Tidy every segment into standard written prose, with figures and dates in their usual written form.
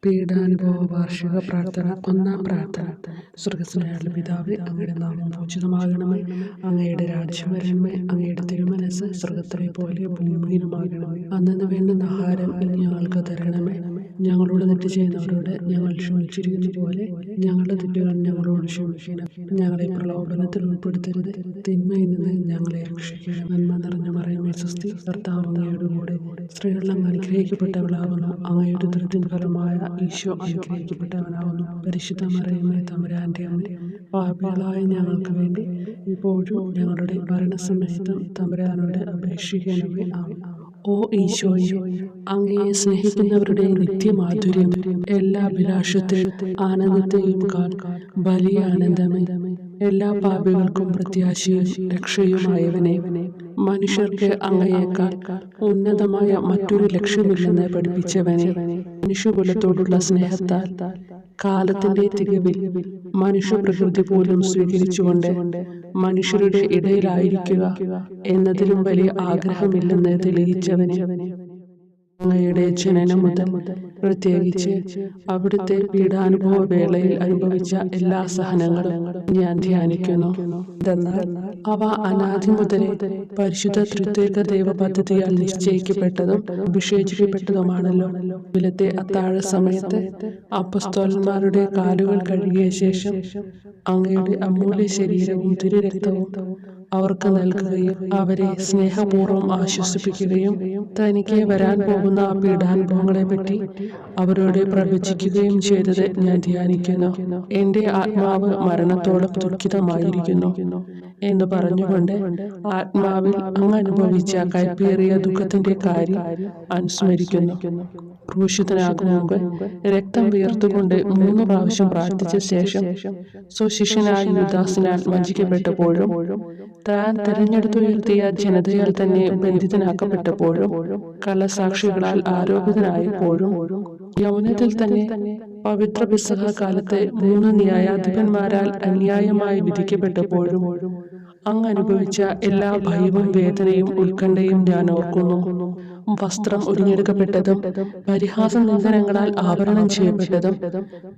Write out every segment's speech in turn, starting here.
പീഡാനുഭവ വാർഷിക പ്രാർത്ഥന. ഒന്നാം പ്രാർത്ഥന. സ്വർഗ്ഗസ്ഥനായ പിതാവേ, അങ്ങയുടെ നാമം പൂജിതമാകണമേ. അങ്ങയുടെ രാജ്യം വരണമേ. അങ്ങയുടെ തിരുമനസ്സ് സ്വർഗ്ഗത്തിലെ പോലെ ഭൂമിയിലുമാകണമേ. അന്നന്ന് വേണ്ടുന്ന ആഹാരം ഇനി ഞങ്ങൾക്ക് തരണമേ. ഞങ്ങളോട് തെറ്റ് ചെയ്യുന്നവരോട് ഞങ്ങൾ ക്ഷമിച്ചിരിക്കുന്ന പോലെ ഞങ്ങളുടെ തെറ്റുകൾ ഞങ്ങളോട് ക്ഷമിക്കണം. ഞങ്ങളെ പ്രലോഭനത്തിൽ ഉൾപ്പെടുത്തരുത്, തിന്മയിൽ നിന്ന് ഞങ്ങളെ രക്ഷിക്കണം. നന്മ നിറഞ്ഞ മറിയമേ സ്വസ്തി, കർത്താവ് അങ്ങയുടെ കൂടെ സ്ത്രീകളിൽ അങ്ങ് അനുഗ്രഹിക്കപ്പെട്ടവളാകുന്നു. അങ്ങയുടെ ഉദരത്തിൻ ഫലമായ ഈശോ അനുഗ്രഹിക്കപ്പെട്ടവനാകുന്നു. പരിശുദ്ധ മറിയമേ തമ്പുരാന്റെ അമ്മ, പാപികളായ ഞങ്ങൾക്ക് വേണ്ടി ഇപ്പോഴും ഞങ്ങളുടെ മരണസമയത്തും തമ്പുരാനോട് അപേക്ഷിക്കണമേ. ആമേൻ. ഓ ഈശോയെ, അങ്ങയെ സ്നേഹിക്കുന്നവരുടെ നിത്യമാധുര്യം, എല്ലാ അഭിലാഷത്തെയും ആനന്ദത്തെയും വലിയ ആനന്ദമേ, എല്ലാ പാപികൾക്കും പ്രത്യാശയും രക്ഷയുമായവനെ, മനുഷ്യർക്ക് അങ്ങയേക്കാൾ ഉന്നതമായ മറ്റൊരു ലക്ഷ്യമില്ലെന്ന് പഠിപ്പിച്ചവനെ, മനുഷ്യകുലത്തോടുള്ള സ്നേഹത്താൽ കാലത്തിന്റെ തികവിൽ മനുഷ്യപ്രകൃതി പോലും സ്വീകരിച്ചുകൊണ്ട് മനുഷ്യരുടെ ഇടയിലായിരിക്കുക എന്നതിലും വലിയ ആഗ്രഹമില്ലെന്ന് തെളിയിച്ചവനെ, അങ്ങയുടെ ജനനം മുതൽ പ്രത്യേകിച്ച് അവിടുത്തെ പീഡാനുഭവ വേളയിൽ അനുഭവിച്ച എല്ലാ സഹനങ്ങളും ഞാൻ ധ്യാനിക്കുന്നു. എന്നാൽ അവ അനാദി മുതലേ പരിശുദ്ധ ത്രിത്വൈക ദൈവ പദ്ധതിയാൽ നിശ്ചയിക്കപ്പെട്ടതും അഭിഷേചിക്കപ്പെട്ടതുമാണല്ലോ. വിലത്തെ അത്താഴ സമയത്ത് അപ്പസ്തോലന്മാരുടെ കാലുകൾ കഴുകിയ ശേഷം അങ്ങയുടെ അമൂല്യ ശരീരവും തിരുരക്തവും അവർക്ക് നൽകുകയും അവരെ സ്നേഹപൂർവ്വം ആശ്വസിപ്പിക്കുകയും തനിക്ക് വരാൻ പോകുന്ന പീഡാനുഭവങ്ങളെ പറ്റി അവരോട് പ്രവചിക്കുകയും ചെയ്തത് ഞാൻ ധ്യാനിക്കുന്നു. എന്റെ ആത്മാവ് മരണത്തോളം ദുഃഖിതമായിരിക്കുന്നു എന്ന് പറഞ്ഞുകൊണ്ട് ആത്മാവിൽ അങ്ങ് അനുഭവിച്ച കൈപ്പേറിയ ദുഃഖത്തിന്റെ കാര്യം അനുസ്മരിക്കുന്നു. ക്രൂശിതനാകും മുമ്പ് രക്തം വീർത്തുകൊണ്ട് 3 പ്രാവശ്യം പ്രാർത്ഥിച്ച ശേഷം സ്വശിഷ്യനായ യൂദാസിനാൽ വഞ്ചിക്കപ്പെട്ടപ്പോഴും താൻ തെരഞ്ഞെടുത്തുയർത്തിയ ജനതയാൽ തന്നെ ബന്ധിതനാക്കപ്പെട്ടപ്പോഴും കള്ളസാക്ഷികളാൽ ആരോപിതനായപ്പോഴും യൗവനത്തിൽ തന്നെ പവിത്ര പെസഹ കാലത്ത് 3 ന്യായാധിപന്മാരാൽ അന്യായമായി വിധിക്കപ്പെട്ടപ്പോഴും അങ്ങ് അനുഭവിച്ച എല്ലാ ഭയവും വേദനയും ഉത്കണ്ഠയും ഞാൻ ഓർക്കുന്നു. വസ്ത്രം ഉരിഞ്ഞെടുക്കപ്പെട്ടതും പരിഹാസ നിന്ദനങ്ങളാൽ ആവരണം ചെയ്യപ്പെട്ടതും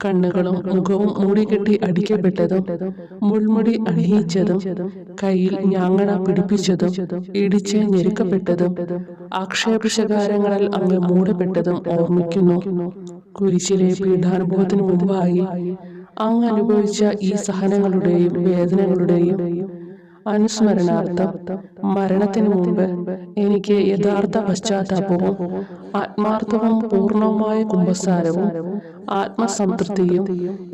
കണ്ണുകളും മുഖവും മൂടിക്കെട്ടി അടിക്കപ്പെട്ടതും മുൾമുടി അണിയിച്ചതും കയ്യിൽ ഞാങ്ങണ പിടിപ്പിച്ചതും ഇടിച്ച് ഞെരുക്കപ്പെട്ടതും ആക്ഷേപശകാരങ്ങളാൽ അങ്ങ് മൂടപ്പെട്ടതും ഓർമ്മിക്കുന്നു. കുരിശിലെ പീഡാനുഭവത്തിനു മുമ്പായി അങ്ങ് അനുഭവിച്ച ഈ സഹനങ്ങളുടെയും വേദനകളുടെയും അനുസ്മരണാർത്ഥം മരണത്തിനു മുമ്പ് എനിക്ക് യഥാർത്ഥ പശ്ചാത്താപവും ആത്മാർത്ഥവും പൂർണ്ണവുമായ കുമ്പസാരവും ആത്മസംതൃപ്തിയും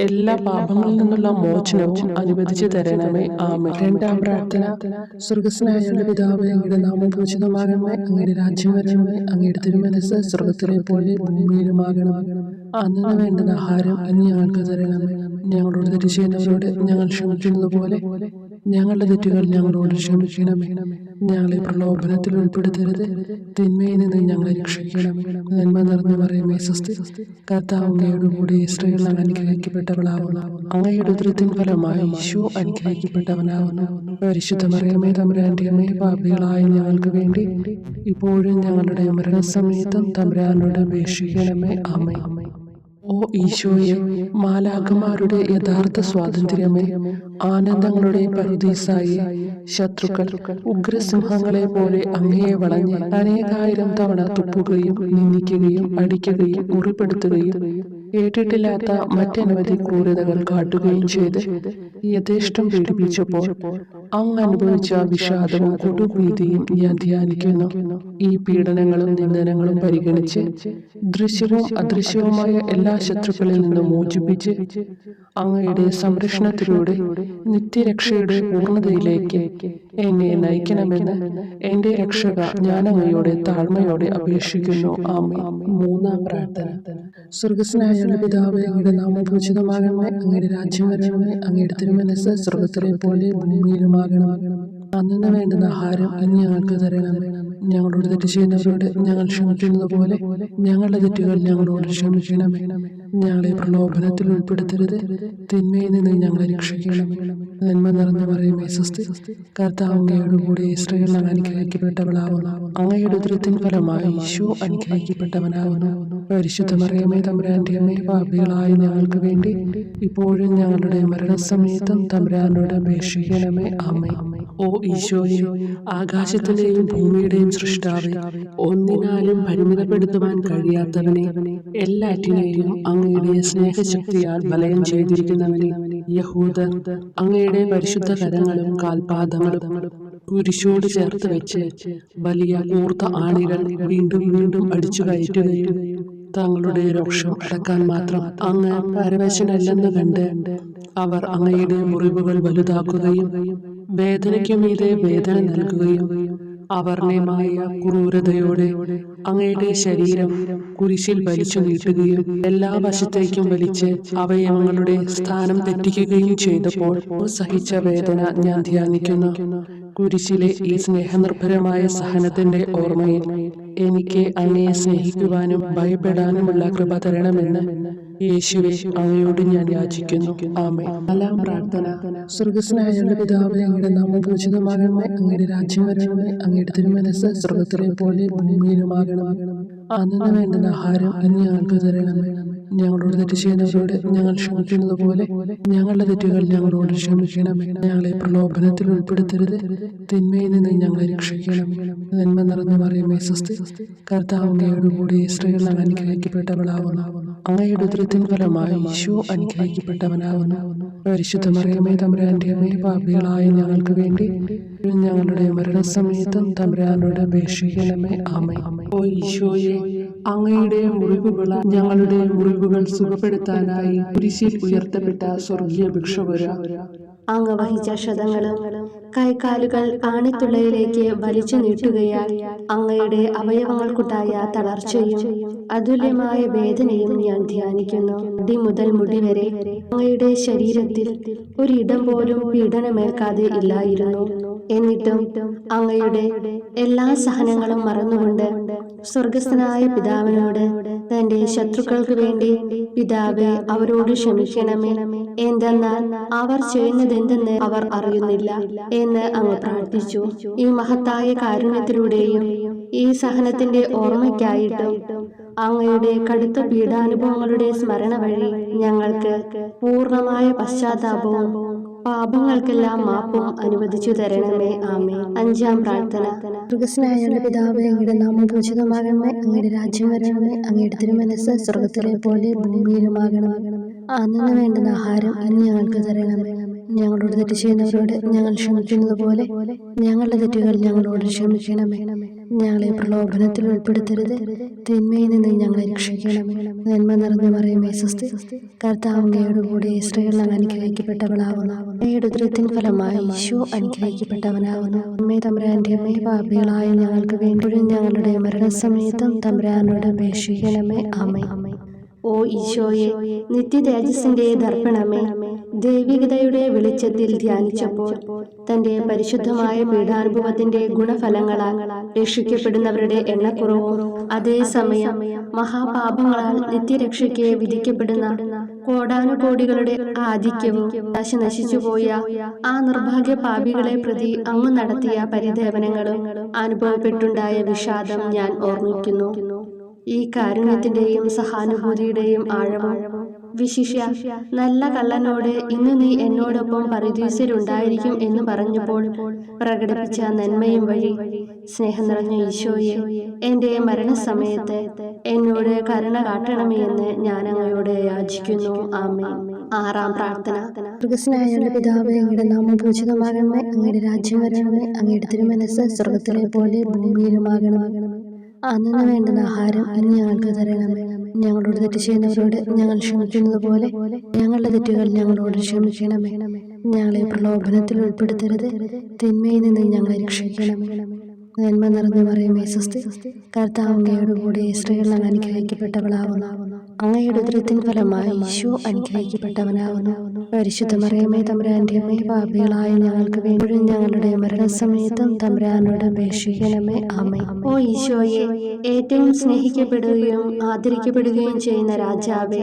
എല്ലാ പാപങ്ങളിൽ നിന്നുള്ള മോചനവും അനുവദിച്ചു തരണമേ. ആമേൻ. രണ്ടാം പ്രാർത്ഥന. സ്വർഗ്ഗസ്ഥനായ പിതാവേ, അങ്ങയുടെ നാമം പൂജിതമാകണമേ. അങ്ങയുടെ രാജ്യം വരണമേ. അങ്ങയുടെ തിരുമനസ്സ് സ്വർഗ്ഗത്തിലെ പോലെ ഭൂമിയിലുമാകണമേ. അന്നു വേണ്ടുന്ന ആഹാരം ഇനി ഞങ്ങൾക്ക് തരണമേ. ഞങ്ങളോട് തെറ്റ് ചെയ്യുന്നവരോട് ഞങ്ങൾ ക്ഷമിക്കുന്നത് പോലെ ഞങ്ങളുടെ തെറ്റുകൾ ഞങ്ങളോട് ക്ഷമിക്കണമേ. ഞങ്ങളെ പ്രലോഭനത്തിൽ ഉൾപ്പെടുത്തരുത്, തിന്മയിൽ നിന്ന് ഞങ്ങളെ രക്ഷിക്കണമേ. നന്മ നിറഞ്ഞ മറിയമേ സ്വസ്തി, കർത്താവ് അങ്ങയുടെ കൂടെ സ്ത്രീകൾ അനുഗ്രഹിക്കപ്പെട്ടവളാവുന്നു. അങ്ങയുടെ ഉദരത്തിൻ ഫലമായി ഈശോ അനുഗ്രഹിക്കപ്പെട്ടവനാവുന്നു. പരിശുദ്ധ മറിയമേ തമ്പുരാന്റെ അമ്മേ, പാപികളായ ഞങ്ങൾക്ക് വേണ്ടി ഇപ്പോഴും ഞങ്ങളുടെ മരണസമയത്തും തമ്പുരാനോട് അപേക്ഷിക്കണമേ. ആമേൻ. ഓ ഈശോയെ, മാലാഖമാരുടെ യഥാർത്ഥ സ്വാതന്ത്ര്യമേ, ആനന്ദങ്ങളുടെ പറുദീസായി ശത്രുക്കൾ ഉഗ്രസിംഹങ്ങളെ പോലെ അങ്ങയെ വളഞ്ഞ് അനേകായിരം തവണ തുപ്പുകയും നിന്ദിക്കുകയും അടിക്കുകയും മുറിപ്പെടുത്തുകയും കേട്ടിട്ടില്ലാത്ത മറ്റനവധി ക്രൂരതകൾ കാട്ടുകയും ചെയ്ത് യഥേഷ്ടം പീഡിപ്പിച്ചപ്പോൾ അങ്ങ് അനുഭവിച്ച വിഷാദവും കൊടുഭീതിയും ഞാൻ ധ്യാനിക്കുന്നു. ഈ പീഡനങ്ങളും നിന്ദനങ്ങളും പരിഗണിച്ച് ദൃശ്യവും അദൃശ്യവുമായ എല്ലാ ശത്രുക്കളിൽ നിന്നും മോചിപ്പിച്ച് അങ്ങയുടെ സംരക്ഷണത്തിലൂടെ നിത്യരക്ഷയുടെ പൂർണ്ണതയിലേക്ക് എന്നെ നയിക്കണമെന്ന് എന്റെ രക്ഷക ഞാൻ അങ്ങയോടെ താഴ്മയോടെ അപേക്ഷിക്കുന്നു. ആമേൻ. മൂന്നാം പ്രാർത്ഥന. സ്വർഗ്ഗസ്ഥനായ പിതാവേ, അങ്ങയുടെ നാമം പൂജിതമാകണമേ. അങ്ങയുടെ രാജ്യം വരണമേ. അങ്ങയുടെ തിരുമനസ്സ് സ്വർഗ്ഗത്തിലെ പോലെ ഭൂമിയിലുമാകണമേ. അന്നു വേണ്ടുന്ന ആഹാരം ഇനി ഞങ്ങൾക്ക് തരണമേ. ഞങ്ങളോട് തെറ്റ് ചെയ്യുന്നവരോട് ഞങ്ങൾ ക്ഷമിക്കുന്നത് പോലെ ഞങ്ങളുടെ തെറ്റുകൾ ഞങ്ങളോട് ക്ഷമിക്കണമേ. ഞങ്ങളെ പ്രലോഭനത്തിൽ ഉൾപ്പെടുത്തരുത്, തിന്മയിൽ നിന്ന് ഞങ്ങളെ രക്ഷിക്കണമേ. നന്മ നിറഞ്ഞ മറിയമേ സ്വസ്തി, കർത്താവ് അങ്ങയോട് കൂടെ സ്ത്രീകൾ അനുഗ്രഹിക്കപ്പെട്ടവളാവുന്നു. അങ്ങയുടെ ഉദരത്തിൻ ഫലമായി ഈശോ അനുഗ്രഹിക്കപ്പെട്ടവനാവുന്നു. പരിശുദ്ധ മറിയമേ തമ്പുരാന്റെ അമ്മേ, പാപികളായ ഞങ്ങൾക്ക് വേണ്ടി ഇപ്പോഴും ഞങ്ങളുടെ മരണസമയത്തും തമ്പുരാനോട് അപേക്ഷിക്കണമേ. ആമേൻ. ഓ ഈശോയെ, ആകാശത്തിന്റെയും ഭൂമിയുടെയും സൃഷ്ടാവേ, ഒന്നിനാലും പരിമിതപ്പെടുത്തുവാൻ കഴിയാത്തവനെ, എല്ലാറ്റിനെയും അങ്ങയുടെ സ്നേഹശക്തിയാൽ വലയം ചെയ്തിരിക്കുന്നവനെ, യഹൂദർ അങ്ങയുടെ പരിശുദ്ധ കരങ്ങളും കാൽപാദങ്ങളും കുരിശോട് ചേർത്ത് വെച്ച് വലിയ കൂർത്ത ആണികൾ വീണ്ടും വീണ്ടും അടിച്ചു കയറ്റുകയും തങ്ങളുടെ രോഷം അടക്കാൻ മാത്രം അങ്ങ് പരവശനല്ലെന്ന് കണ്ട് അവർ അങ്ങയുടെ മുറിവുകൾ വലുതാക്കുകയും വേദനയ്ക്കു മീതെ വേദന നൽകുകയും അവർണ്ണയമായ ക്രൂരതയോടെ അങ്ങയുടെ ശരീരം കുരിശിൽ വലിച്ചു നീട്ടുകയും എല്ലാ വശത്തേക്കും വലിച്ച് അവയവങ്ങളുടെ സ്ഥാനം തെറ്റിക്കുകയും ചെയ്തപ്പോൾ സഹിച്ച വേദന ഞാൻ ധ്യാനിക്കുന്നു. കുരിശിലെ ഈ സ്നേഹനിർഭരമായ സഹനത്തിന്റെ ഓർമ്മയിൽ എനിക്ക് അങ്ങയെ സ്നേഹിക്കുവാനും ഭയപ്പെടാനുമുള്ള കൃപ തരണമെന്ന് യേശുവേ അങ്ങയോട് ഞാൻ യാചിക്കുന്നു. ആമേൻ. നാലാം പ്രാർത്ഥന. സ്വർഗ്ഗസ്ഥനായ ഞങ്ങളുടെ പിതാവേ, അങ്ങയുടെ നാമം പൂജിതമാകണമേ, അങ്ങയുടെ രാജ്യം വരണമേ, അങ്ങയുടെ തിരുമനസ്സ് സ്വർഗ്ഗത്തിലെ പോലെ ഭൂമിയിലുമാകണമേ. അന്നു വേണ്ടുന്ന ആഹാരം ഇന്ന് ഞങ്ങൾക്ക് തരണമേ. ഞങ്ങളോട് തെറ്റ് ചെയ്യുന്നവരോട് ഞങ്ങൾ ക്ഷമിക്കുന്നത് പോലെ ഞങ്ങളുടെ തെറ്റുകൾ ഞങ്ങളോട് ക്ഷമിക്കണമേ. ഞങ്ങളെ പ്രലോഭനത്തിൽ ഉൾപ്പെടുത്തരുത്, തിന്മയിൽ നിന്ന് ഞങ്ങളെ രക്ഷിക്കണമേ. നന്മ നിറഞ്ഞ മറിയമേ സ്വസ്തി, കർത്താവ് അങ്ങയോട് കൂടെ സ്ത്രീകൾ അനുഗ്രഹിക്കപ്പെട്ടവളാവുന്നു. അങ്ങയുടെ ഉദരത്തിൻ ഫലമായി ഈശോ അനുഗ്രഹിക്കപ്പെട്ടവനാവുന്നു. പരിശുദ്ധ മറിയമേ തമ്പുരാന്റെ അമ്മേ, പാപികളായ ഞങ്ങൾക്ക് വേണ്ടി ഞങ്ങളുടെ മരണസമയത്തും തമ്പുരാനോട് അപേക്ഷിക്കണമേ. ആമേൻ. ഓ ഈശോയെ, അങ്ങയുടെ മുറിവുകൾ ഞങ്ങളുടെ മുറിവുകൾ സുഖപ്പെടുത്താനായി കുരിശിൽ ഉയർത്തപ്പെട്ട സ്വർഗീയ ഭിക്ഷുവര, അങ്ങ് വഹിച്ച ക്ഷതങ്ങളും കൈകാലുകൾ ആണിത്തുള്ളയിലേക്ക് വലിച്ചു നീട്ടുകയാൽ അങ്ങയുടെ അവയവങ്ങൾക്കുണ്ടായ തളർച്ചയും അതുല്യമായ വേദനയും ഞാൻ ധ്യാനിക്കുന്നു. മുടി മുതൽ മുടി വരെ അങ്ങയുടെ ശരീരത്തിൽ ഒരിടം പോലും പീഡനമേൽക്കാതെ ഇല്ലായിരുന്നു. എന്നിട്ടും അങ്ങയുടെ എല്ലാ സഹനങ്ങളും മറന്നുകൊണ്ട് സ്വർഗസ്ഥനായ പിതാവിനോട് തന്റെ ശത്രുക്കൾക്ക് വേണ്ടി പിതാവേ അവരോട് ക്ഷമിക്കണമേ, എന്തെന്നാൽ അവർ ചെയ്യുന്നതെന്തെന്ന് അവർ അറിയുന്നില്ല എന്ന് അങ്ങ് പ്രാർത്ഥിച്ചു. ഈ മഹത്തായ കാരുണ്യത്തിലൂടെയും ഈ സഹനത്തിന്റെ ഓർമ്മയ്ക്കായിട്ടും അങ്ങയുടെ കടുത്ത പീഡാനുഭവങ്ങളുടെ സ്മരണ വഴി ഞങ്ങൾക്ക് പൂർണ്ണമായ പശ്ചാത്താപവും പാപങ്ങൾക്കെല്ലാം മാപ്പും അനുവദിച്ചു തരണമേ. ആമേൻ. അഞ്ചാം പ്രാർത്ഥന. സ്വർഗ്ഗസ്ഥനായ പിതാവേ, അങ്ങയുടെ നാമം പൂജിതമാകണമേ, അങ്ങയുടെ രാജ്യം വരണമേ, അങ്ങയുടെ തിരുമനസ്സ് സ്വർഗ്ഗത്തിലെ പോലെ ഭൂമിയിലുമാകണമേ. അന്നു വേണ്ടുന്ന ആഹാരം ഇന്ന് ഞങ്ങൾക്ക് തരണമേ. ഞങ്ങളോട് തെറ്റ് ചെയ്യുന്നവരോട് ഞങ്ങൾ ക്ഷമിക്കുന്നത് പോലെ ഞങ്ങളുടെ തെറ്റുകൾ ഞങ്ങളോട് ക്ഷമിക്കണമേ. ഞങ്ങളെ പ്രലോഭനത്തിൽ ഉൾപ്പെടുത്തരുത്, തിന്മയിൽ നിന്ന് ഞങ്ങളെ രക്ഷിക്കണമേ. നന്മ നിറഞ്ഞ മറിയമേ സ്വസ്തി, കർത്താവ് അങ്ങയോട് കൂടെ സ്ത്രീകൾ അനുഗ്രഹിക്കപ്പെട്ടവളാവുന്നു. അങ്ങയുടെ ഉദരത്തിൻ ഫലമായി ഈശോ അനുഗ്രഹിക്കപ്പെട്ടവനാവുന്നു. അമ്മേ തമ്പുരാന്റെ അമ്മേ, പാപികളായ ഞങ്ങൾക്ക് വേണ്ടി ഞങ്ങളുടെ മരണസമയത്തും തമ്പുരാനോട് അപേക്ഷിക്കണമേ. ആമേൻ. ഓ ഈശോയെ, നിത്യതേജസ്സിന്റെ ദർപ്പണമേ, ദൈവികതയുടെ വെളിച്ചത്തിൽ ധ്യാനിച്ചപ്പോൾ തന്റെ പരിശുദ്ധമായ പീഡാനുഭവത്തിന്റെ ഗുണഫലങ്ങളാൽ രക്ഷിക്കപ്പെടുന്നവരുടെ എണ്ണക്കുറവും അതേസമയം മഹാപാപങ്ങളാൽ നിത്യരക്ഷയ്ക്ക് വിധിക്കപ്പെടുന്ന കോടാനുകോടികളുടെ ആധിക്യവും നശിച്ചുപോയ ആ നിർഭാഗ്യ പാപികളെ പ്രതി അങ്ങ് നടത്തിയ പരിദേവനങ്ങളും അനുഭവപ്പെട്ടുണ്ടായ വിഷാദം ഞാൻ ഓർമ്മിക്കുന്നു. ഈ കാരുണ്യത്തിന്റെയും സഹാനുഭൂതിയുടെയും ആഴവും വിശിഷ്യ നല്ല കള്ളനോട് ഇന്ന് നീ എന്നോടൊപ്പം പരദീസയിലുണ്ടായിരിക്കും എന്ന് പറഞ്ഞപ്പോൾ പ്രകടിപ്പിച്ച നന്മയും വഴി സ്നേഹം നിറഞ്ഞ ഈശോയെ, എന്റെ മരണസമയത്ത് എന്നോട് കരുണ കാട്ടണമേ എന്ന് ഞാൻ അങ്ങയോട് യാചിക്കുന്നു. ആമേൻ. ആറാം പ്രാർത്ഥന. സ്വർഗ്ഗസ്ഥനായ പിതാവേ, അങ്ങയുടെ നാമം പൂജിതമാകണമേ, അങ്ങയുടെ രാജ്യം വരണമേ, അങ്ങയുടെ തിരുമനസ്സ് സ്വർഗ്ഗത്തിലെ പോലെ ഭൂമിയിലുമാകണമേ. അന്നു വേണ്ടുന്ന ആഹാരം ഇന്ന് ഞങ്ങൾക്ക് തരണമേ. ഞങ്ങളോട് തെറ്റ് ചെയ്യുന്നവരോട് ഞങ്ങൾ ക്ഷമിക്കുന്നത് പോലെ ഞങ്ങളുടെ തെറ്റുകൾ ഞങ്ങളോട് ക്ഷമിക്കണമേ. ഞങ്ങളെ പ്രലോഭനത്തിൽ ഉൾപ്പെടുത്തരുത്, തിന്മയിൽ നിന്ന് ഞങ്ങളെ രക്ഷിക്കണമേ. നന്മ നിറഞ്ഞ മറിയമേ സ്വസ്തി, കർത്താവ് അങ്ങയോട് കൂടെ സ്ത്രീകൾ അനുഗ്രഹിക്കപ്പെട്ടവളാവുന്നു. അങ്ങയുടെ ഉദരത്തിൻ ഫലമായി ഈശോ അനുഗ്രഹിക്കപ്പെട്ടവനാകുന്നു. പരിശുദ്ധ മറിയമേ, തമ്പുരാന്റെ അമ്മേ, പാപികളായ ഞങ്ങൾക്ക് വേണ്ടി ഞങ്ങളുടെ മരണസമയത്തും തമ്പുരാനോട് അപേക്ഷിക്കണമേ. ആമേൻ. ഓ ഈശോയെ, ഏറ്റവും സ്നേഹിക്കപ്പെടുകയും ആദരിക്കപ്പെടുകയും ചെയ്യുന്ന രാജാവേ,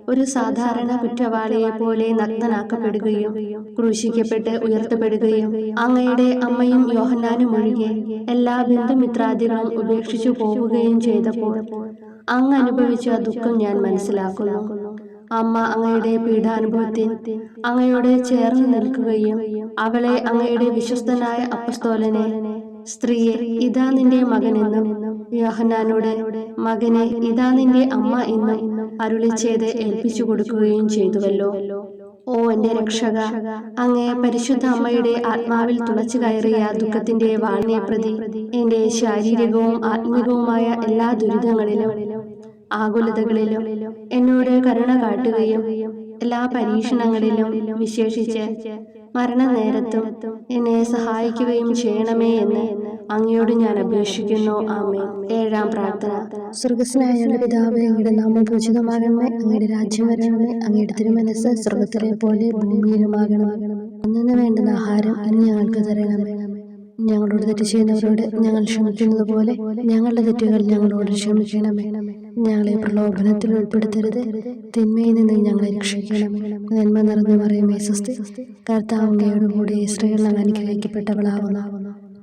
ഒരു സാധാരണ കുറ്റവാളിയെ പോലെ നഗ്നനാക്കപ്പെടുകയും ക്രൂശിക്കപ്പെട്ട് ഉയർത്തപ്പെടുകയും അങ്ങയുടെ അമ്മയും യോഹന്നാനും ഒഴികെ എല്ലാ ബന്ധുമിത്രാദികളും ഉപേക്ഷിച്ചു പോവുകയും ചെയ്തപ്പോൾ അങ്ങ് അനുഭവിച്ച ദുഃഖം ഞാൻ മനസ്സിലാക്കുന്നു. അമ്മ അങ്ങയുടെ പീഡാനുഭവത്തിൽ അങ്ങയോട് ചേർന്ന് നിൽക്കുകയും അവളെ അങ്ങയുടെ വിശ്വസ്തനായ അപ്പസ്തോലനെ, സ്ത്രീയെ ഇതാ നിന്റെ മകനെന്നും യോഹന്നാനോട്, മകനെ ഇതാ നിന്റെ അമ്മ എന്നും അരുളി ചെയ്ത് ഏൽപ്പിച്ചു കൊടുക്കുകയും ചെയ്തുവല്ലോ. ഓ എന്റെ രക്ഷക, അങ്ങേ പരിശുദ്ധ അമ്മയുടെ ആത്മാവിൽ തുളച്ചു കയറിയ ദുഃഖത്തിന്റെ വാളിനെ പ്രതി എന്റെ ശാരീരികവും ആത്മികവുമായ എല്ലാ ദുരിതങ്ങളിലും ആകുലതകളിലും എന്നോട് കരുണ കാട്ടുകയും എല്ലാ പരീക്ഷണങ്ങളിലും വിശേഷിച്ച് മരണനേരത്തും എന്നെ സഹായിക്കുകയും ചെയ്യണമേ എന്ന് അങ്ങയോട് ഞാൻ അപേക്ഷിക്കുന്നു. ആമേൻ. ഏഴാം പ്രാർത്ഥന. സ്വർഗ്ഗസ്ഥനായ പിതാവേ, അങ്ങയുടെ നാമം പൂജിതമാകണമേ, അങ്ങയുടെ രാജ്യം വരണമേ, അങ്ങയുടെ തിരുമനസ്സ് സ്വർഗ്ഗത്തിലെ പോലെ ഭൂമിയിലുമാകണമേ. അന്നു വേണ്ടുന്ന ആഹാരം ഇന്ന് ഞങ്ങൾക്ക് തരണമേ. ഞങ്ങളോട് തെറ്റ് ചെയ്യുന്നവരോട് ഞങ്ങൾ ക്ഷമിക്കുന്നത് പോലെ ഞങ്ങളുടെ തെറ്റുകൾ ഞങ്ങളോട് ക്ഷമിക്കണമേ. ഞങ്ങളെ പ്രലോഭനത്തിൽ ഉൾപ്പെടുത്തരുത്, തിന്മയിൽ നിന്ന് ഞങ്ങളെ രക്ഷിക്കണമേ. നന്മ നിറഞ്ഞ മറിയമേ, സ്വസ്തി, കർത്താവ് അങ്ങയോട് കൂടെ സ്ത്രീകൾ അനുഗ്രഹിക്കപ്പെട്ടവളാവുന്നു.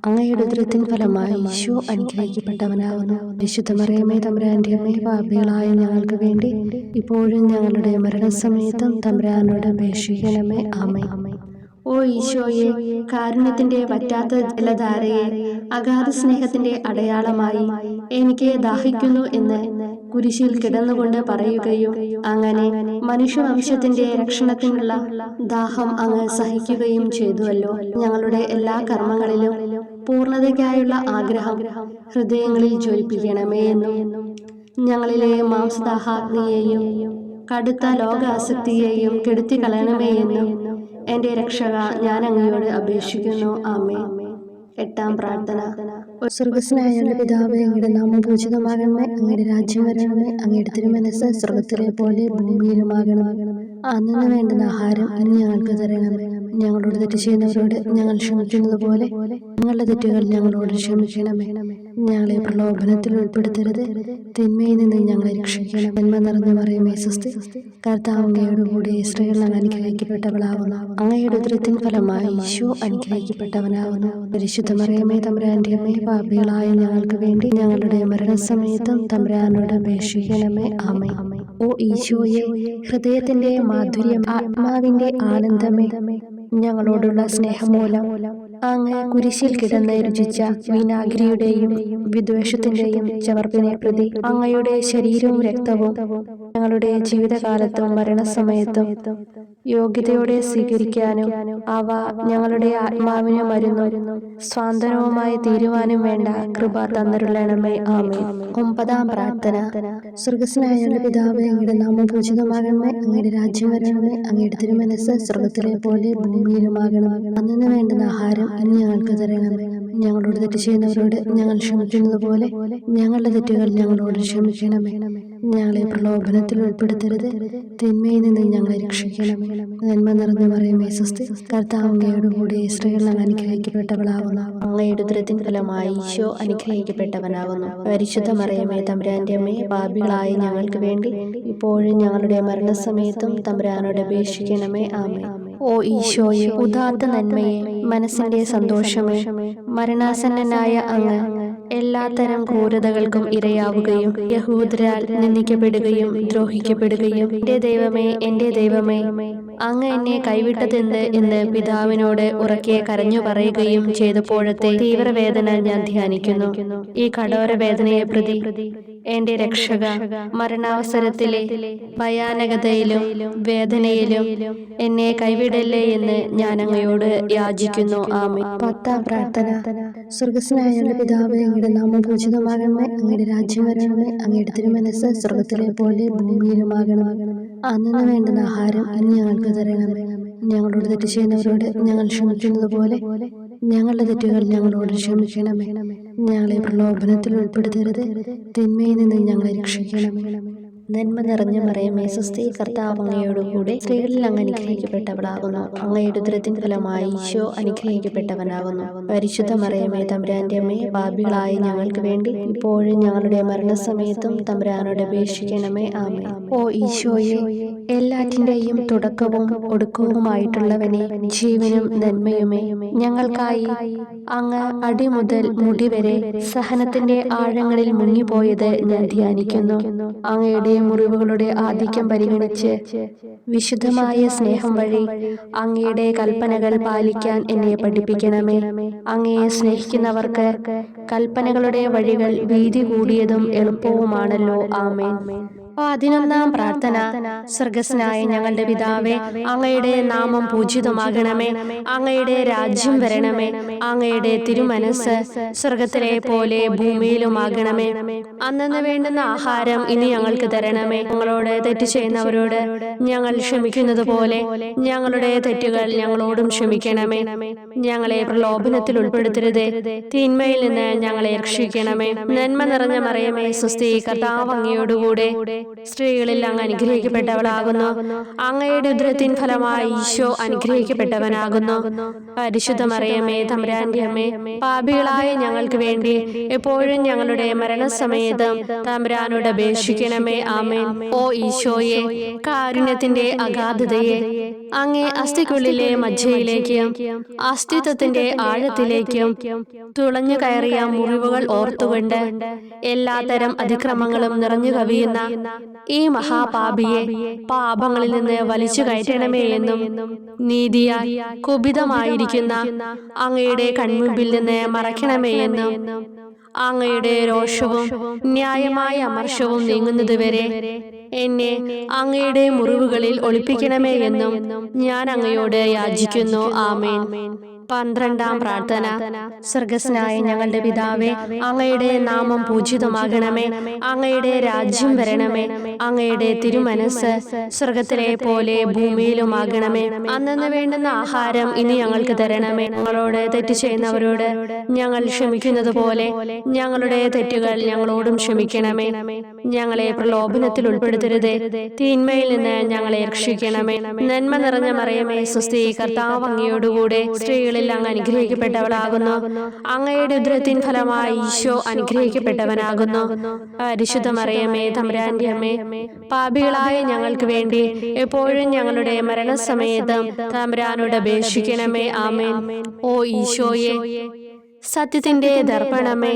അങ്ങയുടെ ഉദരത്തിൻ ഫലമായി ഈശോ അനുഗ്രഹിക്കപ്പെട്ടവനാവുന്നു. വിശുദ്ധ മറിയമേ, തമ്പുരാന്റെ അമ്മേ, പാപികളായ ഞങ്ങൾക്ക് വേണ്ടി ഇപ്പോഴും ഞങ്ങളുടെ മരണസമയത്തും തമ്പുരാനോട് അപേക്ഷിക്കണമേ. ആമേൻ. ഓ ഈശോയെ, കാരുണ്യത്തിന്റെ വറ്റാത്ത ജലധാരയെ, അഗാധ സ്നേഹത്തിന്റെ അടയാളമായി എനിക്ക് ദാഹിക്കുന്നു എന്ന് കുരിശിൽ കിടന്നുകൊണ്ട് പറയുകയും അങ്ങനെ മനുഷ്യവംശത്തിന്റെ രക്ഷണത്തിനുള്ള ദാഹം അങ്ങ് സഹിക്കുകയും ചെയ്തുവല്ലോ. ഞങ്ങളുടെ എല്ലാ കർമ്മങ്ങളിലും പൂർണ്ണതയ്ക്കായുള്ള ആഗ്രഹം ഹൃദയങ്ങളിൽ ജ്വലിപ്പിക്കണമേ എന്നും ഞങ്ങളിലെ മാംസദാഹാഗ്നിയെയും കടുത്ത ലോകാസക്തിയെയും കെടുത്തി കളയണമേ എന്നും എന്റെ രക്ഷക ഞാൻ അങ്ങയോട് അപേക്ഷിക്കുന്നു. ആമേൻ. എട്ടാം പ്രാർത്ഥന. സ്വർഗ്ഗസ്ഥനായ പിതാവേ, അങ്ങയുടെ നാമം പൂജിതമാകണമേ, അങ്ങയുടെ രാജ്യം വരണമേ, അങ്ങയുടെ തിരുമനസ്സ് സ്വർഗ്ഗത്തിലെ പോലെ ഭൂമിയിലുമാകണമേ. അന്നു വേണ്ടുന്ന ആഹാരം ഇന്ന് ഞങ്ങൾക്ക് തരണമേ. ഞങ്ങളോട് തെറ്റ് ചെയ്യുന്നവരോട് ഞങ്ങൾ ക്ഷമിക്കുന്നത് പോലെ ഞങ്ങളുടെ തെറ്റുകൾ ഞങ്ങളോട് ക്ഷമിക്കണമേ. ഞങ്ങളെ പ്രലോഭനത്തിൽ ഉൾപ്പെടുത്തരുത്, തിന്മയിൽ നിന്ന് ഞങ്ങളെ രക്ഷിക്കണം. നന്മ നിറഞ്ഞ മറിയമേ, സ്വസ്തി, കർത്താവ് അങ്ങയോട് കൂടെ സ്ത്രീകൾ അനുഗ്രഹിക്കപ്പെട്ടവളാവുന്നു. അങ്ങയുടെ ഉദരത്തിൻ ഫലമായി ഈശോ അനുഗ്രഹിക്കപ്പെട്ടവനാവുന്നു. പരിശുദ്ധ മറിയമേ, തമ്പുരാന്റെ അമ്മേ, പാപികളായ ഞങ്ങൾക്ക് വേണ്ടി ഞങ്ങളുടെ മരണസമയത്തും തമ്പുരാനോട് അപേക്ഷിക്കണമേ. ആമേൻ. ഓ ഈശോയെ, ഹൃദയത്തിന്റെ മാധുര്യം, ആത്മാവിന്റെ ആനന്ദമേ, ഞങ്ങളോടുള്ള സ്നേഹം മൂലം അങ്ങ് കുരിശിൽ കിടന്ന് രുചിച്ച വിനാഗിരിയുടെയും വിദ്വേഷത്തിന്റെയും ചവർപ്പിനെ പ്രതി അങ്ങയുടെ ശരീരവും രക്തവും ഞങ്ങളുടെ ജീവിതകാലത്തും മരണസമയത്തും യോഗ്യതയോടെ സ്വീകരിക്കാനും അവ ഞങ്ങളുടെ ആത്മാവിന് മരുന്നും സ്വാന്തനവുമായി തീരുവാനും വേണ്ട കൃപ തന്നരുളണമേ. ആമേൻ. ഒമ്പതാം പ്രാർത്ഥന. സ്വർഗ്ഗസ്ഥനായ പിതാവേ, അങ്ങയുടെ നാമം പൂജിതമാകണമേ, അങ്ങയുടെ രാജ്യം വരണമേ, അങ്ങയുടെ തിരുമനസ്സ് സ്വർഗ്ഗത്തിലെ പോലെ ഭൂമിയിലുമാകണമേ. അന്നു വേണ്ടുന്ന ആഹാരം ഇന്ന് ഞങ്ങൾക്ക് തരണമേ. ഞങ്ങളോട് തെറ്റ് ചെയ്യുന്നവരോട് ഞങ്ങൾ ക്ഷമിക്കുന്നത് പോലെ ഞങ്ങളുടെ തെറ്റുകൾ ഞങ്ങളോട് ക്ഷമിക്കണമേ. ഞങ്ങളെ പ്രലോഭനത്തിൽ ഉൾപ്പെടുത്തരുത്, തിന്മയിൽ നിന്ന് ഞങ്ങളെ രക്ഷിക്കണമേ. നന്മ നിറഞ്ഞ മറിയമേ, സ്വസ്തി, കർത്താവ് അങ്ങയോട് കൂടെ സ്ത്രീകൾ അനുഗ്രഹിക്കപ്പെട്ടവളാവുന്നു. അങ്ങയുടെ ഉദരത്തിൻ ഫലമായി ഈശോ അനുഗ്രഹിക്കപ്പെട്ടവനാകുന്നു. പരിശുദ്ധ മറിയമേ, തമ്പുരാന്റെ അമ്മേ, പാപികളായ ഞങ്ങൾക്ക് വേണ്ടി ഇപ്പോഴും ഞങ്ങളുടെ മരണസമയത്തും തമ്പുരാനോട് അപേക്ഷിക്കണമേ. ആമേൻ. ഓ ഈശോയെ, ഉദാത്ത നന്മയെ, മനസ്സിന്റെ സന്തോഷമേ, മരണാസന്നനായ അങ്ങ് എല്ലാത്തരം ക്രൂരതകൾക്കും ഇരയാവുകയും യഹൂദരാൽ നിന്ദിക്കപ്പെടുകയും ദ്രോഹിക്കപ്പെടുകയും എന്റെ ദൈവമേ അങ്ങ് എന്നെ കൈവിട്ടതെന്ത് എന്ന് പിതാവിനോട് ഉറക്കെ കരഞ്ഞു പറയുകയും ചെയ്തപ്പോഴത്തെ തീവ്രവേദന ഞാൻ ധ്യാനിക്കുന്നു. ഈ കഠോര വേദനയെ പ്രതി എന്റെ രക്ഷക, മരണാവസരത്തിലെ ഭയാനകതയിലും വേദനയിലും എന്നെ കൈവിടല്ലേ എന്ന് ഞാൻ അങ്ങയോട് യാചിക്കുന്നു. ആമേൻ. പത്താം പ്രാർത്ഥന. സ്വർഗ്ഗസ്ഥനായ പിതാവേ, അങ്ങയുടെ നാമം പൂജിതമാകണമേ, അങ്ങയുടെ രാജ്യം വരണമേ, അങ്ങയുടെ തിരുമനസ്സ് സ്വർഗ്ഗത്തിലെ പോലെ ഭൂമിയിലുമാകണമേ. അന്നു വേണ്ടുന്ന ആഹാരം ഇന്ന് ഞങ്ങൾക്ക് തരണമേ. ഞങ്ങളോട് തെറ്റ് ചെയ്യുന്നവരോട് ഞങ്ങൾ ക്ഷമിക്കുന്നത് പോലെ ഞങ്ങളുടെ തെറ്റുകൾ ഞങ്ങളോട് ക്ഷമിക്കണമേ. ഞങ്ങളെ പ്രലോഭനത്തിൽ ഉൾപ്പെടുത്തരുത്, തിന്മയിൽ നിന്ന് ഞങ്ങളെ രക്ഷിക്കണമേ. നന്മ നിറഞ്ഞ മറിയമേ സ്വസ്തി, കർത്താവ് അങ്ങയോടുകൂടെ സ്ത്രീകളിൽ അങ്ങ് അനുഗ്രഹിക്കപ്പെട്ടവളാകുന്നു. അങ്ങയുടെ ഉദരത്തിൻ ഫലമായി ഈശോ അനുഗ്രഹിക്കപ്പെട്ടവനാകുന്നു. പരിശുദ്ധ മറിയമേ തമ്പുരാന്റെ അമ്മേ, പാപികളായ ഞങ്ങൾക്ക് വേണ്ടി ഇപ്പോഴും ഞങ്ങളുടെ മരണസമയത്തും തമ്പുരാനോട് അപേക്ഷിക്കണമേ. ആമേൻ. ഓ ഈശോയെ, എല്ലാറ്റിന്റെയും തുടക്കവും ഒടുക്കവുമായിട്ടുള്ളവനെ, ജീവനും നന്മയുമേ, ഞങ്ങൾക്കായി അങ്ങ് അടിമുതൽ മുടിവരെ സഹനത്തിന്റെ ആഴങ്ങളിൽ മുങ്ങിപ്പോയത് ഞാൻ ധ്യാനിക്കുന്നു. അങ്ങയുടെ മുറിവുകളുടെ ആധിക്യം പരിഗണിച്ച് വിശുദ്ധമായ സ്നേഹം വഴി അങ്ങയുടെ കൽപ്പനകൾ പാലിക്കാൻ എന്നെ പഠിപ്പിക്കണമേ. അങ്ങയെ സ്നേഹിക്കുന്നവർക്ക് കൽപ്പനകളുടെ വഴികൾ വീതി കൂടിയതും എളുപ്പവുമാണല്ലോ. ആമേൻ. 11-ാം പ്രാർത്ഥന. സ്വർഗ്ഗസ്ഥനായ ഞങ്ങളുടെ പിതാവേ, അങ്ങയുടെ നാമം പൂജിതമാകണമേ. അങ്ങയുടെ രാജ്യം വരണമേ. അങ്ങയുടെ തിരുമനസ് സ്വർഗത്തിലെ പോലെ ഭൂമിയിലുമാകണമേ. അന്നന്ന് വേണ്ടുന്ന ആഹാരം ഇനി ഞങ്ങൾക്ക് തരണമേ. ഞങ്ങളോട് തെറ്റ് ചെയ്യുന്നവരോട് ഞങ്ങൾ ക്ഷമിക്കുന്നത് പോലെ ഞങ്ങളുടെ തെറ്റുകൾ ഞങ്ങളോടും ക്ഷമിക്കണമേ. ഞങ്ങളെ പ്രലോഭനത്തിൽ ഉൾപ്പെടുത്തരുതേ, തിന്മയിൽ നിന്ന് ഞങ്ങളെ രക്ഷിക്കണമേ. നന്മ നിറഞ്ഞ മറിയമേ സ്വസ്തി, കർത്താവ് അങ്ങയോടുകൂടെ സ്ത്രീകളിൽ അങ്ങ് അനുഗ്രഹിക്കപ്പെട്ടവളാകുന്നു. അങ്ങയുടെ ഉദരത്തിൻ ഫലമായി ഈശോ അനുഗ്രഹിക്കപ്പെട്ടവനാകുന്നു. പരിശുദ്ധ മറിയമേ തമ്പുരാന്റെ അമ്മേ, പാപികളായ ഞങ്ങൾക്ക് വേണ്ടി എപ്പോഴും ഞങ്ങളുടെ മരണസമയത്തും തമ്പുരാനോട് അപേക്ഷിക്കണമേ. ആമേൻ. ഓ ഈശോയെ, കാരുണ്യത്തിന്റെ അഗാധതയെ, അങ്ങേ അസ്ഥിക്കുള്ളിലെ മജ്ജയിലേക്കും അസ്തിത്വത്തിന്റെ ആഴത്തിലേക്കും തുളഞ്ഞു കയറിയ മുറിവുകൾ ഓർത്തുകൊണ്ട് എല്ലാത്തരം അതിക്രമങ്ങളും നിറഞ്ഞു കവിയുന്ന ഈ മഹാപാപിയെ പാപങ്ങളിൽ നിന്ന് വലിച്ചു കയറ്റണമേ എന്നും, നീതിയാൽ കുപിതമായിരിക്കുന്ന അങ്ങയുടെ കൺമുമ്പിൽ നിന്ന് മറയ്ക്കണമേ എന്നും, അങ്ങയുടെ രോഷവും ന്യായമായ അമർഷവും നീങ്ങുന്നതുവരെ എന്നെ അങ്ങയുടെ മുറിവുകളിൽ ഒളിപ്പിക്കണമേ എന്നും ഞാൻ അങ്ങയോട് യാചിക്കുന്നു. ആമേൻ. 12-ാം പ്രാർത്ഥന. സ്വർഗ്ഗസ്ഥനായ ഞങ്ങളുടെ പിതാവേ, അങ്ങയുടെ നാമം പൂജിതമാകണമേ. അങ്ങയുടെ രാജ്യം വരണമേ. അങ്ങയുടെ തിരുമനസ് സ്വർഗത്തിലെ പോലെ ഭൂമിയിലുമാകണമേ. അന്നന്ന് വേണ്ടുന്ന ആഹാരം ഇനി ഞങ്ങൾക്ക് തരണമേ. ഞങ്ങളോട് തെറ്റ് ചെയ്യുന്നവരോട് ഞങ്ങൾ ക്ഷമിക്കുന്നത് പോലെ ഞങ്ങളുടെ തെറ്റുകൾ ഞങ്ങളോടും ക്ഷമിക്കണമേ. ഞങ്ങളെ പ്രലോഭനത്തിൽ ഉൾപ്പെടുത്തരുതേ, തിന്മയിൽ നിന്ന് ഞങ്ങളെ രക്ഷിക്കണമേ. നന്മ നിറഞ്ഞ മറിയമേ സ്വസ്തി, കർത്താവ് അങ്ങയോടുകൂടെ സ്ത്രീകൾ അങ്ങ് അനുഗ്രഹിക്കപ്പെട്ടവളാകുന്നു. അങ്ങയുടെ ഉദരത്തിൻ ഫലമായി ഈശോ അനുഗ്രഹിക്കപ്പെട്ടവനാകുന്നു. പരിശുദ്ധ മറിയമേ തമ്പുരാന്റെ അമ്മേ, പാപികളായ ഞങ്ങൾക്ക് വേണ്ടി എപ്പോഴും ഞങ്ങളുടെ മരണസമയത്തും തമ്പുരാനോട് അപേക്ഷിക്കണമേ. ആമേൻ. ഓ ഈശോയെ, സത്യത്തിന്റെ ദർപ്പണമേ,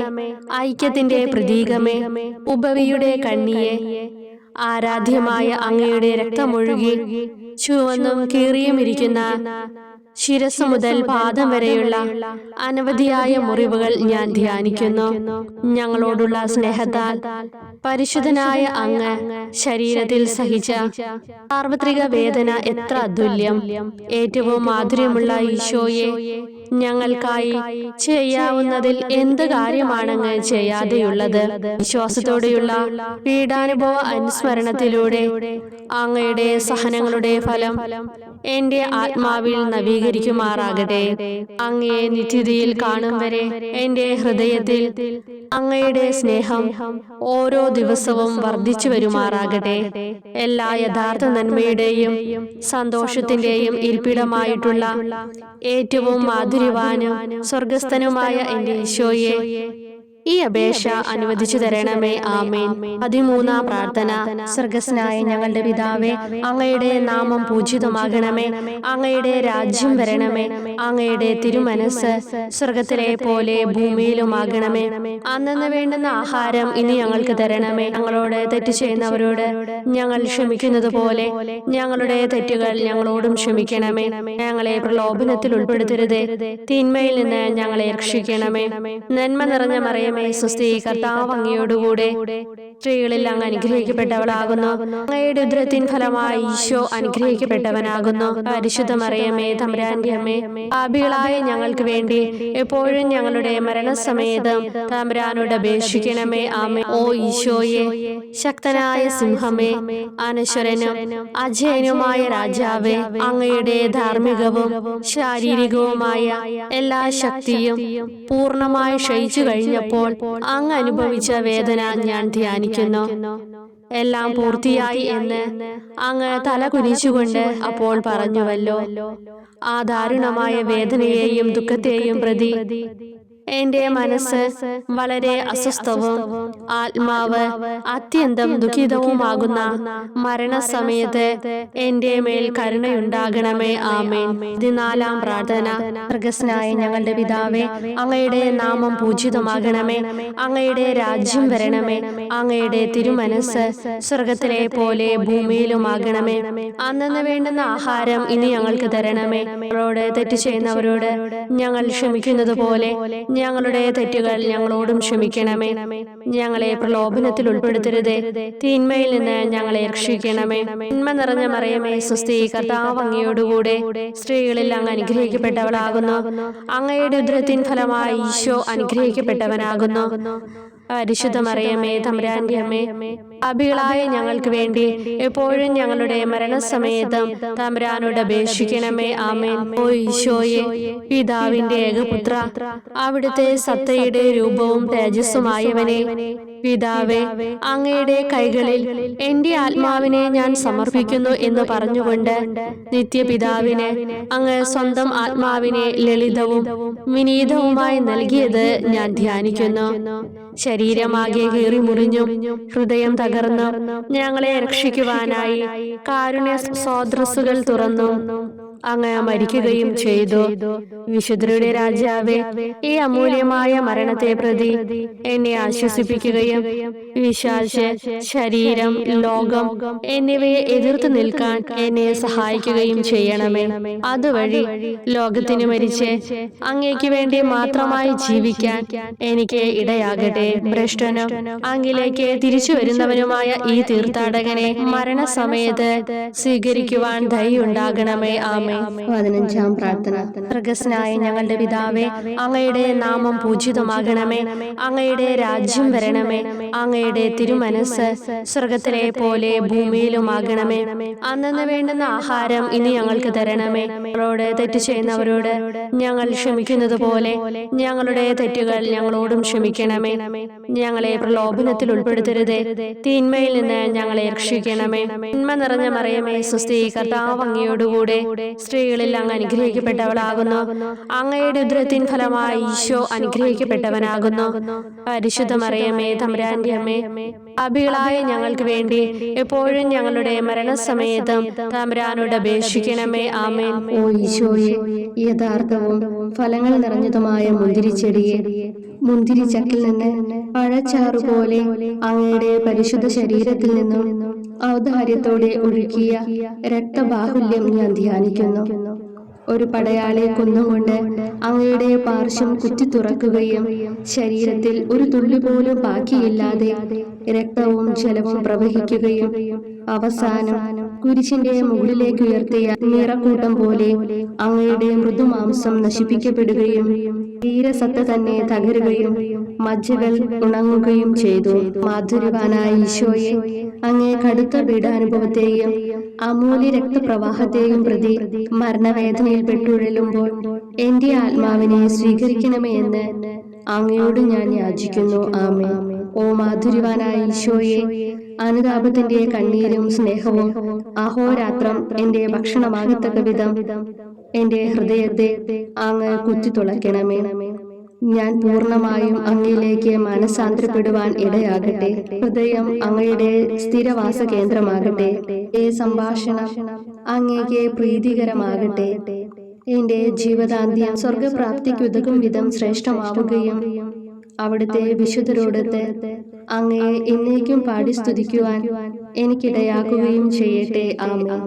ഐക്യത്തിന്റെ പ്രതീകമേ, ഉപവിയുടെ കണ്ണിയെ, ആരാധ്യമായ അങ്ങയുടെ രക്തമൊഴുകി ചുവന്നും കീറിയുമിരിക്കുന്ന ശിരസ് മുതൽ പാദം വരെയുള്ള അനവധിയായ മുറിവുകൾ ഞാൻ ധ്യാനിക്കുന്നു. ഞങ്ങളോടുള്ള സ്നേഹത്താൽ പരിശുദ്ധനായ അങ്ങ് ശരീരത്തിൽ സഹിച്ച സാർവത്രിക വേദന എത്ര അതുല്യം. ഏറ്റവും മാധുര്യമുള്ള ഈശോയെ, ഞങ്ങൾക്കായി ചെയ്യാവുന്നതിൽ എന്ത് കാര്യമാണങ്ങ് ചെയ്യാതെയുള്ളത്? വിശ്വാസത്തോടെയുള്ള പീഡാനുഭവ അനുസ്മരണത്തിലൂടെ അങ്ങയുടെ സഹനങ്ങളുടെ ഫലം എന്റെ ആത്മാവിൽ നവീകരിക്കുമാറാകട്ടെ. അങ്ങയെ നിത്യതയിൽ കാണും വരെ എന്റെ ഹൃദയത്തിൽ അങ്ങയുടെ സ്നേഹം ഓരോ ദിവസവും വർദ്ധിച്ചു വരുമാറാകട്ടെ. എല്ലാ യഥാർത്ഥ നന്മയുടെയും സന്തോഷത്തിന്റെയും ഇരിപ്പിടമായിട്ടുള്ള ഏറ്റവും മാധുര്യവാനും സ്വർഗസ്ഥനുമായ എന്റെ ഈശോയെ, ഈ അപേക്ഷ അനുവദിച്ചു തരണമേ. ആമേൻ. 13-ാം പ്രാർത്ഥന. സ്വർഗ്ഗസ്ഥനായ ഞങ്ങളുടെ പിതാവേ, അങ്ങയുടെ നാമം പൂജിതമാകണമേ. അങ്ങയുടെ രാജ്യം വരണമേ. അങ്ങയുടെ തിരുമനസ് സ്വർഗത്തിലെ പോലെ ഭൂമിയിലുമാകണമേ. അന്നന്ന് വേണ്ടുന്ന ആഹാരം ഇനി ഞങ്ങൾക്ക് തരണമേ. ഞങ്ങളോട് തെറ്റ് ചെയ്യുന്നവരോട് ഞങ്ങൾ ക്ഷമിക്കുന്നത് പോലെ ഞങ്ങളുടെ തെറ്റുകൾ ഞങ്ങളോടും ക്ഷമിക്കണമേ. ഞങ്ങളെ പ്രലോഭനത്തിൽ ഉൾപ്പെടുത്തരുതേ, തിന്മയിൽ നിന്ന് ഞങ്ങളെ രക്ഷിക്കണമേ. നന്മ നിറഞ്ഞ മറിയമേ സ്വസ്തി, കർത്താവ് അങ്ങയോടുകൂടെ സ്ത്രീകളിൽ അങ്ങ് അനുഗ്രഹിക്കപ്പെട്ടവളാകുന്നു. അങ്ങയുടെ ഉദരത്തിൻ ഫലമായി ഈശോ അനുഗ്രഹിക്കപ്പെട്ടവനാകുന്നു. പരിശുദ്ധ മറിയമേ തമ്പുരാന്റെ അമ്മേ, പാപികളായ ഞങ്ങൾക്ക് വേണ്ടി എപ്പോഴും ഞങ്ങളുടെ മരണസമയത്തും തമ്പുരാനോട് അപേക്ഷിക്കണമേ. ആമേൻ. ഓ ഈശോയെ, ശക്തനായ സിംഹമേ, അനശ്വരനും അജയനുമായ രാജാവേ, അങ്ങയുടെ ധാർമ്മികവും ശാരീരികവുമായ എല്ലാ ശക്തിയും പൂർണ്ണമായി ക്ഷയിച്ചു കഴിഞ്ഞപ്പോൾ അങ്ങ് അനുഭവിച്ച വേദന ഞാൻ ധ്യാനിക്കുന്നു. എല്ലാം പൂർത്തിയായി എന്ന് അങ്ങ് തല കുനിച്ചുകൊണ്ട് അപ്പോൾ പറഞ്ഞുവല്ലോ. ആ ദാരുണമായ വേദനയെയും ദുഃഖത്തെയും പ്രതി എന്റെ മനസ്സ് വളരെ അസ്വസ്ഥവും ആത്മാവ് അത്യന്തം ദുഃഖിതവുമാകുന്ന മരണസമയത്ത് എന്റെ മേൽ കരുണയുണ്ടാകണമേ. ആമേൻ. 14-ാം പ്രാർത്ഥന. സ്വർഗ്ഗസ്ഥനായ ഞങ്ങളുടെ പിതാവേ, അങ്ങയുടെ നാമം പൂജിതമാകണമേ. അങ്ങയുടെ രാജ്യം വരണമേ. അങ്ങയുടെ തിരുമനസ്സ് സ്വർഗത്തിലെ പോലെ ഭൂമിയിലുമാകണമേ. അന്നന്ന് വേണ്ടുന്ന ആഹാരം ഇനി ഞങ്ങൾക്ക് തരണമേ. ഞങ്ങളോട് തെറ്റ് ചെയ്യുന്നവരോട് ഞങ്ങൾ ക്ഷമിക്കുന്നത് പോലെ ഞങ്ങളുടെ തെറ്റുകൾ ഞങ്ങളോടും ക്ഷമിക്കണമേ. ഞങ്ങളെ പ്രലോഭനത്തിൽ ഉൾപ്പെടുത്തരുതേ, തിന്മയിൽ നിന്ന് ഞങ്ങളെ രക്ഷിക്കണമേ. നന്മ നിറഞ്ഞ മറിയമേ, സ്വസ്തി, കർത്താവ് അങ്ങയോടുകൂടെ സ്ത്രീകളിൽ അങ്ങ് അനുഗ്രഹിക്കപ്പെട്ടവളാകുന്നു. അങ്ങയുടെ ഉദരത്തിൻ ഫലമായി ഈശോ അനുഗ്രഹിക്കപ്പെട്ടവനാകുന്നു. പരിശുദ്ധ മറിയമേ, തമ്പുരാന്റെ അമ്മേ, പാപികളായ ഞങ്ങൾക്ക് വേണ്ടി എപ്പോഴും ഞങ്ങളുടെ മരണസമയത്തും തമ്പുരാനോട് അപേക്ഷിക്കണമേ. ആമേൻ. ഓ ഈശോയെ, പിതാവിന്റെ ഏകപുത്ര, അവിടുത്തെ സത്തയുടെ രൂപവും തേജസ്സുമായവനെ, പിതാവേ, അങ്ങയുടെ കൈകളിൽ എന്റെ ആത്മാവിനെ ഞാൻ സമർപ്പിക്കുന്നു എന്ന് പറഞ്ഞുകൊണ്ട് നിത്യപിതാവിന് അങ്ങ് സ്വന്തം ആത്മാവിനെ ലളിതവും വിനീതവുമായി നൽകിയത് ഞാൻ ധ്യാനിക്കുന്നു. ശരീരമാകെ കീറി മുറിഞ്ഞും ഹൃദയം തകർന്നും ഞങ്ങളെ രക്ഷിക്കുവാനായി കാരുണ്യ സ്രോതസ്സുകൾ തുറന്നു അങ്ങ് മരിക്കുകയും ചെയ്തു. വിശുദ്ധരുടെ രാജാവേ, ഈ അമൂല്യമായ മരണത്തെ പ്രതി എന്നെ ആശ്വസിപ്പിക്കുകയും പിശാച്, ശരീരം, ലോകം എന്നിവയെ എതിർത്ത് നിൽക്കാൻ എന്നെ സഹായിക്കുകയും ചെയ്യണമേ. അതുവഴി ലോകത്തിന് മരിച്ച് അങ്ങേക്ക് വേണ്ടി മാത്രമായി ജീവിക്കാൻ എനിക്ക് ഇടയാകട്ടെ. ഭ്രഷ്ടനും അങ്ങിലേക്ക് തിരിച്ചു വരുന്നവനുമായ ഈ തീർത്ഥാടകനെ മരണസമയത്ത് സ്വീകരിക്കുവാൻ ദയുണ്ടാകണമേ. ആമേൻ. 15-ാം പ്രാർത്ഥന. സ്വർഗ്ഗസ്ഥനായ ഞങ്ങളുടെ പിതാവേ, അങ്ങയുടെ നാമം പൂജിതമാകണമേ. അങ്ങയുടെ രാജ്യം വരണമേ. അങ്ങയുടെ തിരുമനസ്സ് സ്വർഗത്തിലെ പോലെ ഭൂമിയിലുമാകണമേ. അന്നന്ന് വേണ്ടുന്ന ആഹാരം ഇനി ഞങ്ങൾക്ക് തരണമേ. ഞങ്ങളോട് തെറ്റ് ചെയ്യുന്നവരോട് ഞങ്ങൾ ക്ഷമിക്കുന്നത് പോലെ ഞങ്ങളുടെ തെറ്റുകൾ ഞങ്ങളോടും ക്ഷമിക്കണമേ. ഞങ്ങളെ പ്രലോഭനത്തിൽ ഉൾപ്പെടുത്തരുതേ, തിന്മയിൽ നിന്ന് ഞങ്ങളെ രക്ഷിക്കണമേ. നന്മ നിറഞ്ഞ മറിയമേ, സ്വസ്തി, കർത്താവ് അങ്ങയോടുകൂടെ സ്ത്രീകളിൽ അങ്ങ് അനുഗ്രഹിക്കപ്പെട്ടവളാകുന്നു. അങ്ങയുടെ ഉദരത്തിൻ ഫലമായി ഈശോ അനുഗ്രഹിക്കപ്പെട്ടവനാകുന്നു. പരിശുദ്ധ മറിയമേ, തമ്പുരാന്റെ അമ്മേ, പാപികളായ ഞങ്ങൾക്ക് വേണ്ടി എപ്പോഴും ഞങ്ങളുടെ മരണസമയത്തും തമ്പുരാനോട് അപേക്ഷിക്കണമേ. ആമേൻ. ഓ ഈശോയെ, യഥാർത്ഥവും ഫലങ്ങൾ നിറഞ്ഞതുമായ മുന്തിരിച്ചെടിയെ, മുന്തിരിച്ചക്കിൽ നിന്ന് പഴച്ചാറുപോലെ അങ്ങയുടെ പരിശുദ്ധ ശരീരത്തിൽ നിന്നും ഔദാര്യത്തോടെ ഒഴുകിയ രക്തബാഹുല്യം ഞാൻ ധ്യാനിക്കുന്നു. ഒരു പടയാളെ കൊന്നുകൊണ്ട് അങ്ങയുടെ പാർശ്വം കുത്തി തുറക്കുകയും ശരീരത്തിൽ ഒരു തുള്ളി പോലും ബാക്കിയില്ലാതെ രക്തവും ജലവും പ്രവഹിക്കുകയും അവസാനം കുരിശിന്റെ മുകളിലേക്ക് ഉയർത്തിയ നിറക്കൂട്ടം പോലെ അങ്ങയുടെ മൃദുമാംസം നശിപ്പിക്കപ്പെടുകയും തീരസത്ത തന്നെ തകരുകയും മജ്ജകൾ ഉണങ്ങുകയും ചെയ്തു. മാധുര്യവാനായ ഈശോയെ, അങ്ങേ കടുത്ത പീഡാനുഭവത്തെയും അമൂല്യ രക്തപ്രവാഹത്തെയും പ്രതി മരണവേദനയിൽ പെട്ടുഴലുമ്പോൾ എന്റെ ആത്മാവിനെ സ്വീകരിക്കണമേ എന്ന് അങ്ങയോട് ഞാൻ യാചിക്കുന്നു. ആമേൻ. ഓ മാധുര്യവാനായ ഈശോയെ, അനുതാപത്തിന്റെ കണ്ണീരും സ്നേഹവും അഹോരാത്രം എന്റെ ഭക്ഷണമാകത്തക്ക വിധം എന്റെ ഹൃദയത്തെ അങ്ങ് കുത്തിത്തുളയ്ക്കണമേ. ഞാൻ പൂർണ്ണമായും അങ്ങയിലേക്ക് മനസാന്തരപ്പെടുവാൻ ഇടയാകട്ടെ. ഹൃദയം അങ്ങയുടെ സ്ഥിരവാസ കേന്ദ്രമാകട്ടെ. ഈ സംഭാഷണം അങ്ങേക്ക് പ്രീതികരമാകട്ടെ. എന്റെ ജീവിതാന്ത്യം സ്വർഗപ്രാപ്തിക്കുതകും വിധം ശ്രേഷ്ഠമാവുകയും അവിടുത്തെ വിശുദ്ധരോടൊത്ത് അങ്ങയെ എന്നേക്കും പാടി സ്തുതിക്കുവാൻ എനിക്കിടയാക്കുകയും ചെയ്യട്ടെ. ആമേൻ.